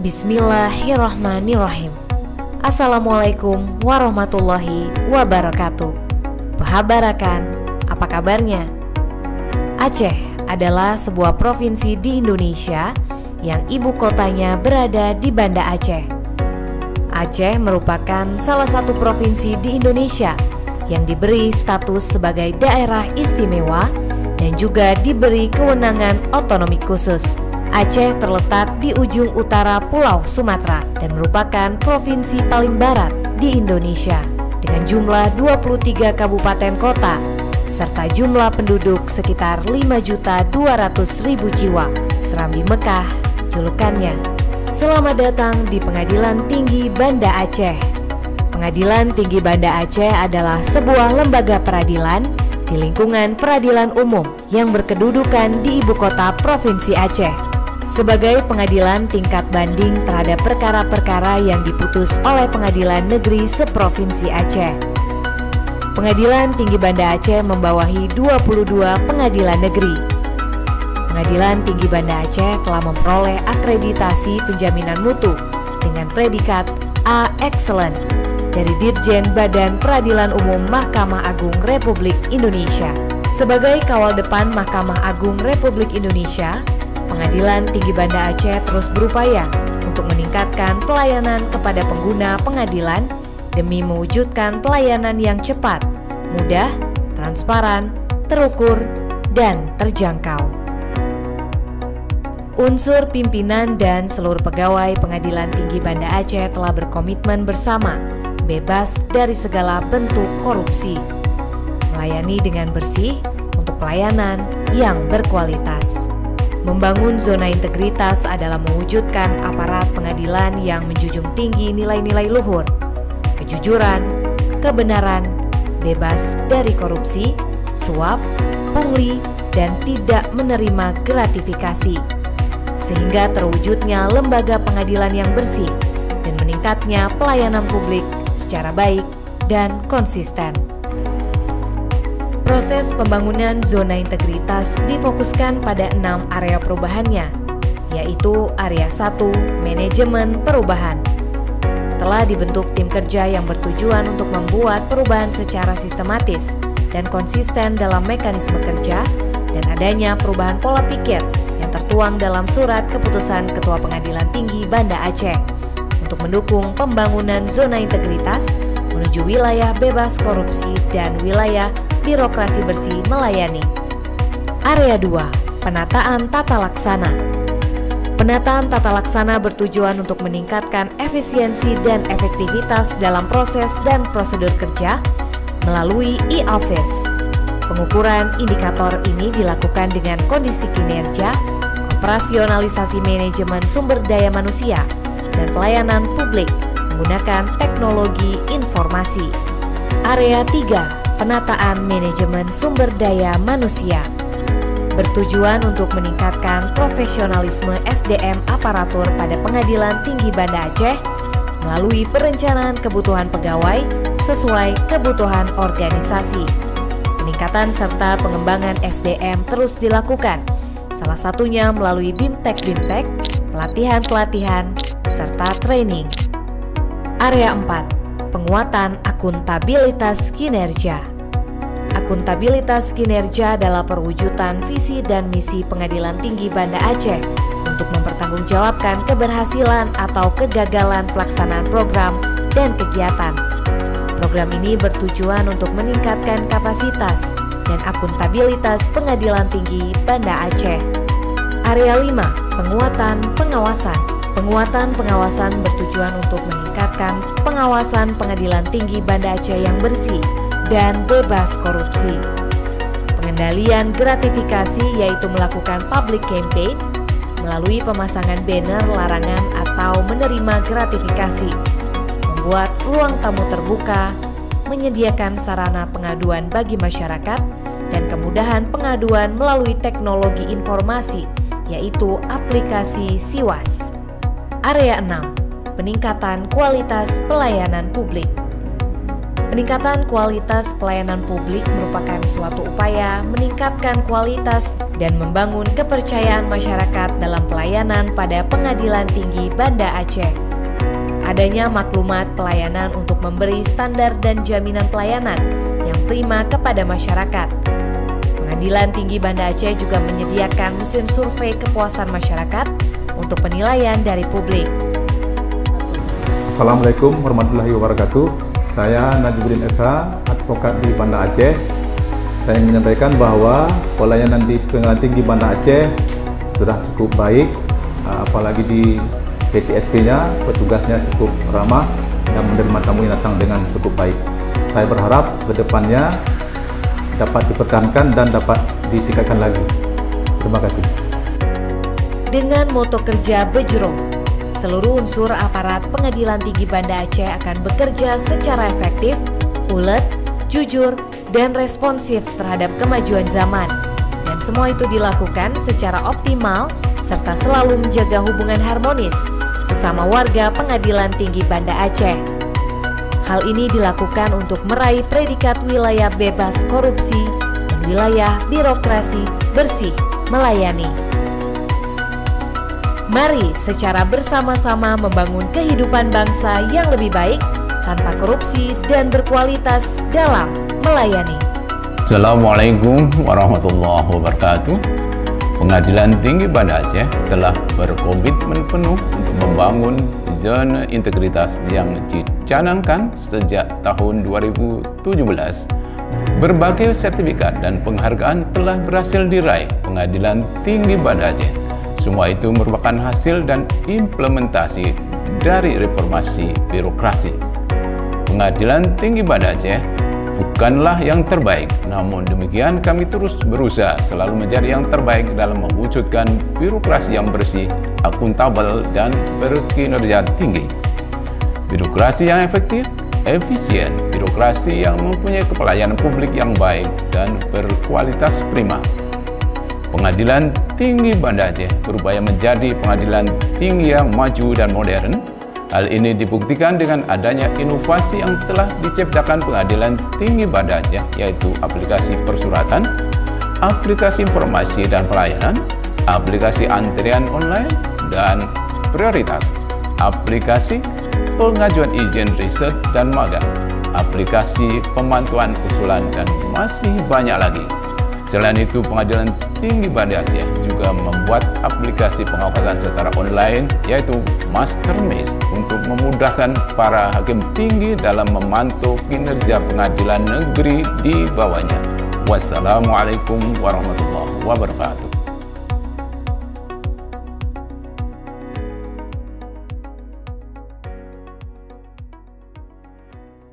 Bismillahirrahmanirrahim. Assalamualaikum warahmatullahi wabarakatuh. Bahabarakan, apa kabarnya? Aceh adalah sebuah provinsi di Indonesia yang ibu kotanya berada di Banda Aceh. Aceh merupakan salah satu provinsi di Indonesia yang diberi status sebagai daerah istimewa dan juga diberi kewenangan otonomi khusus. Aceh terletak di ujung utara Pulau Sumatera dan merupakan provinsi paling barat di Indonesia dengan jumlah 23 kabupaten kota serta jumlah penduduk sekitar 5.200.000 jiwa. Serambi Mekah julukannya. Selamat datang di Pengadilan Tinggi Banda Aceh. Pengadilan Tinggi Banda Aceh adalah sebuah lembaga peradilan di lingkungan peradilan umum yang berkedudukan di ibu kota Provinsi Aceh sebagai pengadilan tingkat banding terhadap perkara-perkara yang diputus oleh pengadilan negeri seprovinsi Aceh. Pengadilan Tinggi Banda Aceh membawahi 22 pengadilan negeri. Pengadilan Tinggi Banda Aceh telah memperoleh akreditasi penjaminan mutu dengan predikat A Excellent dari Dirjen Badan Peradilan Umum Mahkamah Agung Republik Indonesia. Sebagai kawal depan Mahkamah Agung Republik Indonesia, Pengadilan Tinggi Banda Aceh terus berupaya untuk meningkatkan pelayanan kepada pengguna pengadilan demi mewujudkan pelayanan yang cepat, mudah, transparan, terukur, dan terjangkau. Unsur pimpinan dan seluruh pegawai Pengadilan Tinggi Banda Aceh telah berkomitmen bersama, bebas dari segala bentuk korupsi, melayani dengan bersih untuk pelayanan yang berkualitas. Membangun zona integritas adalah mewujudkan aparat pengadilan yang menjunjung tinggi nilai-nilai luhur, kejujuran, kebenaran, bebas dari korupsi, suap, pungli, dan tidak menerima gratifikasi, sehingga terwujudnya lembaga pengadilan yang bersih dan meningkatnya pelayanan publik secara baik dan konsisten. Proses pembangunan zona integritas difokuskan pada 6 area perubahannya, yaitu Area 1, Manajemen Perubahan. Telah dibentuk tim kerja yang bertujuan untuk membuat perubahan secara sistematis dan konsisten dalam mekanisme kerja dan adanya perubahan pola pikir yang tertuang dalam surat keputusan Ketua Pengadilan Tinggi Banda Aceh untuk mendukung pembangunan zona integritas menuju wilayah bebas korupsi dan wilayah birokrasi bersih melayani. Area 2, Penataan Tata Laksana. Penataan tata laksana bertujuan untuk meningkatkan efisiensi dan efektivitas dalam proses dan prosedur kerja melalui e-office. Pengukuran indikator ini dilakukan dengan kondisi kinerja, operasionalisasi manajemen sumber daya manusia, dan pelayanan publik menggunakan teknologi informasi. Area 3, Penataan Manajemen Sumber Daya Manusia, bertujuan untuk meningkatkan profesionalisme SDM aparatur pada Pengadilan Tinggi Banda Aceh melalui perencanaan kebutuhan pegawai sesuai kebutuhan organisasi. Peningkatan serta pengembangan SDM terus dilakukan, salah satunya melalui BIMTEK, pelatihan-pelatihan, serta training. Area 4, Penguatan Akuntabilitas Kinerja. Akuntabilitas kinerja adalah perwujudan visi dan misi Pengadilan Tinggi Banda Aceh untuk mempertanggungjawabkan keberhasilan atau kegagalan pelaksanaan program dan kegiatan. Program ini bertujuan untuk meningkatkan kapasitas dan akuntabilitas Pengadilan Tinggi Banda Aceh. Area 5, Penguatan Pengawasan. Penguatan pengawasan bertujuan untuk meningkatkan pengawasan Pengadilan Tinggi Banda Aceh yang bersih dan bebas korupsi. Pengendalian gratifikasi yaitu melakukan public campaign melalui pemasangan banner larangan atau menerima gratifikasi, membuat ruang tamu terbuka, menyediakan sarana pengaduan bagi masyarakat, dan kemudahan pengaduan melalui teknologi informasi yaitu aplikasi SIWAS. Area 6, Peningkatan Kualitas Pelayanan Publik. Peningkatan kualitas pelayanan publik merupakan suatu upaya meningkatkan kualitas dan membangun kepercayaan masyarakat dalam pelayanan pada Pengadilan Tinggi Banda Aceh. Adanya maklumat pelayanan untuk memberi standar dan jaminan pelayanan yang prima kepada masyarakat. Pengadilan Tinggi Banda Aceh juga menyediakan mesin survei kepuasan masyarakat untuk penilaian dari publik. Assalamualaikum warahmatullahi wabarakatuh. Saya Najibudin Esa, advokat di Banda Aceh. Saya menyampaikan bahwa pelayanan di Pengadilan Tinggi Banda Aceh sudah cukup baik, apalagi di PTSP-nya, petugasnya cukup ramah dan menerima tamu yang datang dengan cukup baik. Saya berharap ke depannya dapat dipertahankan dan dapat ditingkatkan lagi. Terima kasih. Dengan moto kerja Bejero, seluruh unsur aparat Pengadilan Tinggi Banda Aceh akan bekerja secara efektif, ulet, jujur, dan responsif terhadap kemajuan zaman. Dan semua itu dilakukan secara optimal serta selalu menjaga hubungan harmonis sesama warga Pengadilan Tinggi Banda Aceh. Hal ini dilakukan untuk meraih predikat wilayah bebas korupsi dan wilayah birokrasi bersih melayani. Mari secara bersama-sama membangun kehidupan bangsa yang lebih baik tanpa korupsi dan berkualitas dalam melayani. Assalamualaikum warahmatullahi wabarakatuh. Pengadilan Tinggi Banda Aceh telah berkomitmen penuh untuk membangun zona integritas yang dicanangkan sejak tahun 2017. Berbagai sertifikat dan penghargaan telah berhasil diraih Pengadilan Tinggi Banda Aceh. Semua itu merupakan hasil dan implementasi dari reformasi birokrasi. Pengadilan Tinggi Banda Aceh bukanlah yang terbaik, namun demikian kami terus berusaha selalu menjadi yang terbaik dalam mewujudkan birokrasi yang bersih, akuntabel, dan berkinerja tinggi. Birokrasi yang efektif, efisien, birokrasi yang mempunyai pelayanan publik yang baik dan berkualitas prima. Pengadilan Tinggi Banda Aceh berupaya menjadi pengadilan tinggi yang maju dan modern. Hal ini dibuktikan dengan adanya inovasi yang telah diciptakan Pengadilan Tinggi Banda Aceh, yaitu aplikasi persuratan, aplikasi informasi dan pelayanan, aplikasi antrian online, dan prioritas, aplikasi pengajuan izin riset dan magang, aplikasi pemantauan usulan, dan masih banyak lagi. Selain itu, Pengadilan Tinggi Banda Aceh juga membuat aplikasi pengawasan secara online, yaitu MasterMaze, untuk memudahkan para hakim tinggi dalam memantau kinerja pengadilan negeri di bawahnya. Wassalamualaikum warahmatullahi wabarakatuh.